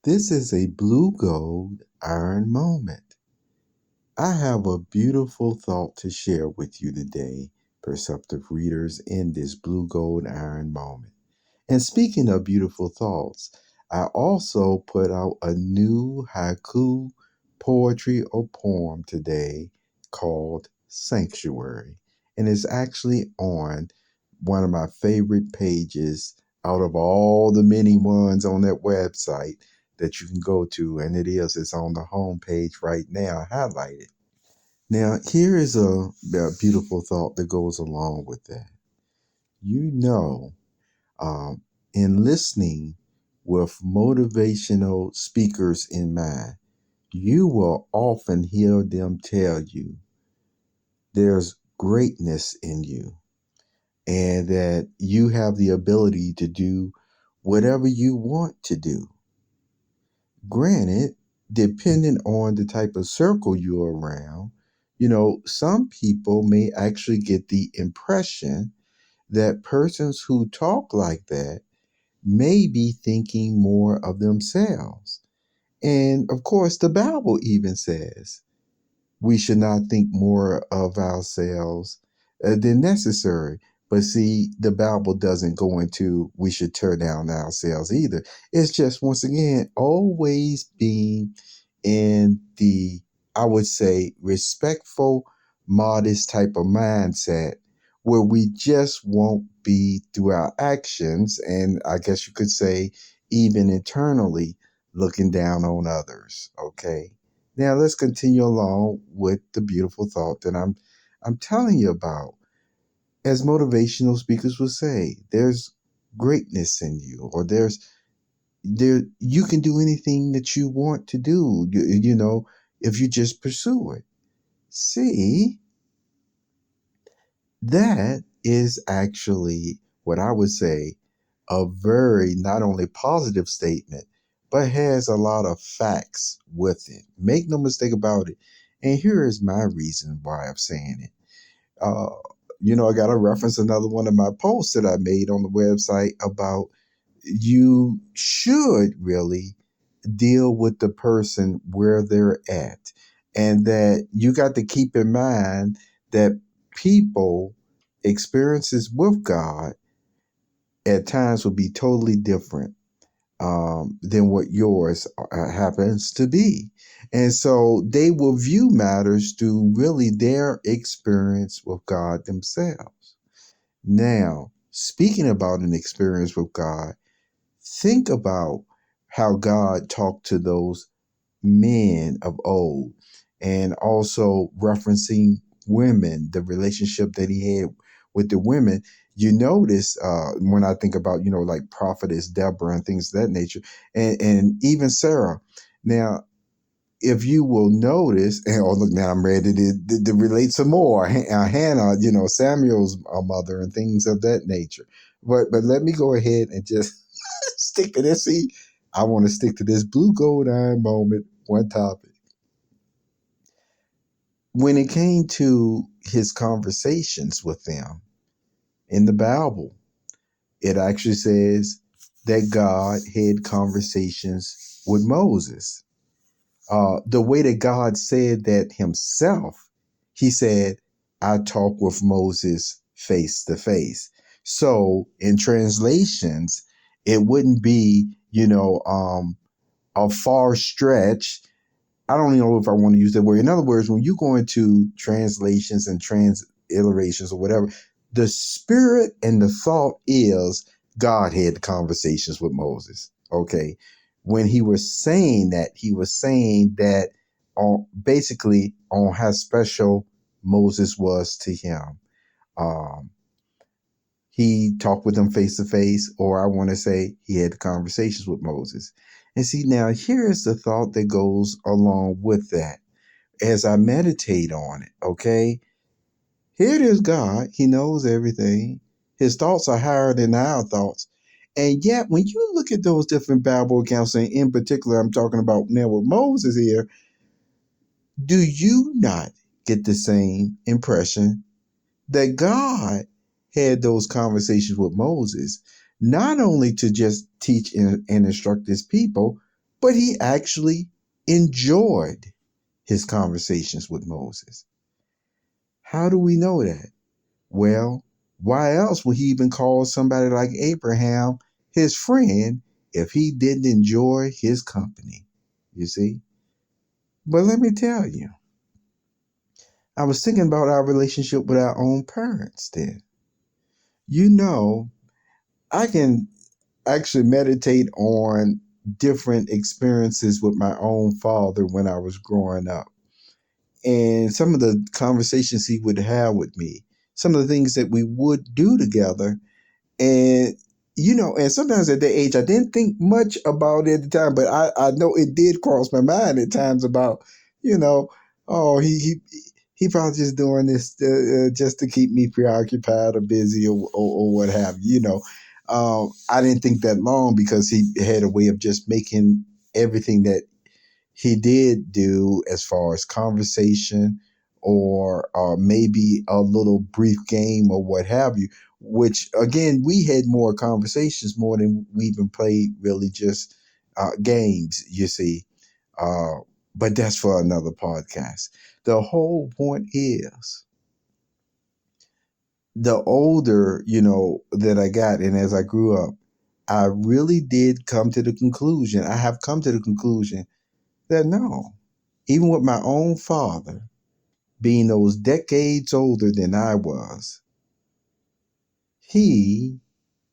This is a blue gold iron moment. I have a beautiful thought to share with you today, perceptive readers, in this blue gold iron moment. And speaking of beautiful thoughts, I also put out a new haiku poetry or poem today called Sanctuary. And it's actually on one of my favorite pages out of all the many ones on that website that you can go to. And it's on the home page right now, highlighted. Now, here is a beautiful thought that goes along with that. You know, um, in listening with motivational speakers in mind, you will often hear them tell you there's greatness in you and that you have the ability to do whatever you want to do. Granted, depending on the type of circle you're around, some people may actually get the impression that persons who talk like that may be thinking more of themselves. And of course, the Bible even says we should not think more of ourselves than necessary. But see, the Bible doesn't go into we should tear down ourselves either. It's just, once again, always being in the, I would say, respectful, modest type of mindset where we just won't be through our actions. And I guess you could say, even internally, looking down on others. Okay. Now let's continue along with the beautiful thought that I'm telling you about. As motivational speakers will say, there's greatness in you, or there you can do anything that you want to do, if you just pursue it. See, that is actually what I would say a very not only positive statement, but has a lot of facts with it. Make no mistake about it. And here is my reason why I'm saying it. Uh, I got to reference another one of my posts that I made on the website about you should really deal with the person where they're at. And that you got to keep in mind that people experiences with God at times will be totally different than what yours happens to be. And so they will view matters through really their experience with God themselves. Now, speaking about an experience with God, think about how God talked to those men of old, and also referencing women, the relationship that he had with the women. You notice when I think about, like prophetess Deborah and things of that nature, and even Sarah. Now, if you will notice, and oh look, now I'm ready to relate some more. Hannah, Samuel's mother and things of that nature. But let me go ahead and just stick to this. See, I want to stick to this blue gold iron moment, one topic. When it came to his conversations with them in the Bible, it actually says that God had conversations with Moses. The way that God said that himself, he said, I talk with Moses face to face. So in translations, it wouldn't be, a far stretch. I don't even know if I want to use that word. In other words, when you go into translations and transliterations or whatever, the spirit and the thought is God had conversations with Moses. Okay. When he was saying that, he was saying that basically on how special Moses was to him. Um, he talked with him face to face, or I want to say he had conversations with Moses. And see, now here is the thought that goes along with that as I meditate on it, okay? Here it is God. He knows everything. His thoughts are higher than our thoughts. And yet, when you look at those different Bible accounts, and in particular, I'm talking about now with Moses here, do you not get the same impression that God had those conversations with Moses, not only to just teach and instruct his people, but he actually enjoyed his conversations with Moses. How do we know that? Well, why else would he even call somebody like Abraham his friend if he didn't enjoy his company? You see? But let me tell you, I was thinking about our relationship with our own parents then. You know, I can actually meditate on different experiences with my own father when I was growing up. And some of the conversations he would have with me, some of the things that we would do together. And, and sometimes at that age, I didn't think much about it at the time, but I know it did cross my mind at times about, you know, oh, he probably just doing this just to keep me preoccupied or busy or what have you. I didn't think that long because he had a way of just making everything that he did do as far as conversation or maybe a little brief game or what have you, which again, we had more conversations more than we even played really just games, you see. Uh, but that's for another podcast. The whole point is the older, that I got and as I grew up, I really did come to the conclusion, I have come to the conclusion that no, even with my own father being those decades older than I was, he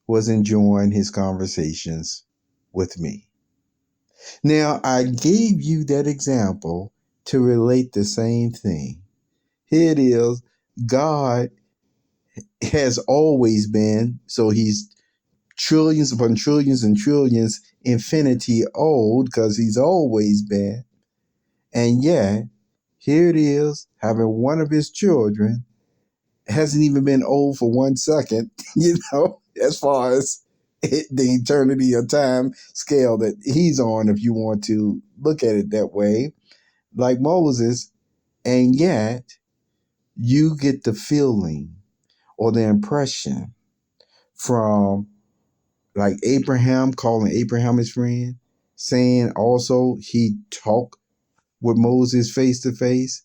was enjoying his conversations with me. Now, I gave you that example to relate the same thing. Here it is. God has always been, so he's trillions upon trillions and trillions, infinity old, because he's always been. And yet, here it is, having one of his children, hasn't even been old for 1 second, as far as the eternity of time scale that he's on, if you want to look at it that way, like Moses. And yet, you get the feeling or the impression from like Abraham, calling Abraham his friend, saying also he talked with Moses face to face.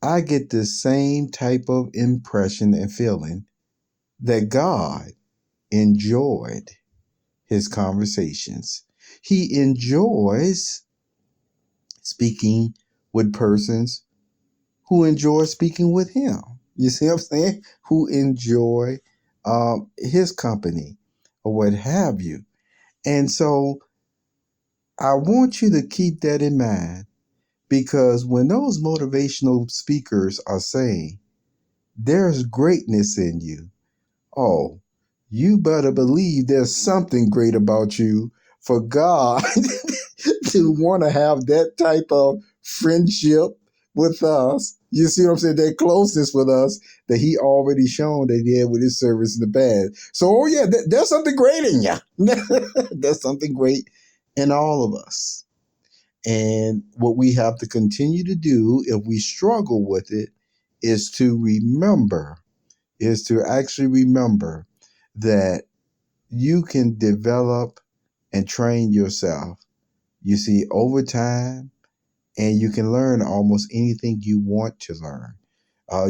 I get the same type of impression and feeling that God enjoyed his conversations. He enjoys speaking with persons who enjoy speaking with him. You see what I'm saying? Who enjoy his company or what have you. And so I want you to keep that in mind, because when those motivational speakers are saying there's greatness in you, oh, you better believe there's something great about you for God to want to have that type of friendship with us. You see what I'm saying? That closeness with us that he already shown that he had with his service in the past. So, oh yeah, there's something great in you. There's something great in all of us. And what we have to continue to do if we struggle with it is to actually remember that you can develop and train yourself, you see, over time, and you can learn almost anything you want to learn.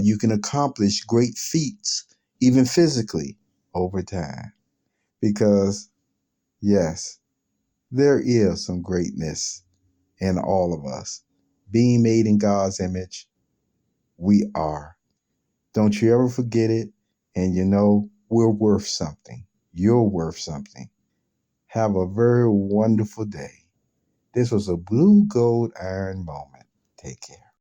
You can accomplish great feats, even physically, over time. Because, yes, there is some greatness in all of us. Being made in God's image, we are. Don't you ever forget it. And we're worth something. You're worth something. Have a very wonderful day. This was a Blue Gold Iron moment. Take care.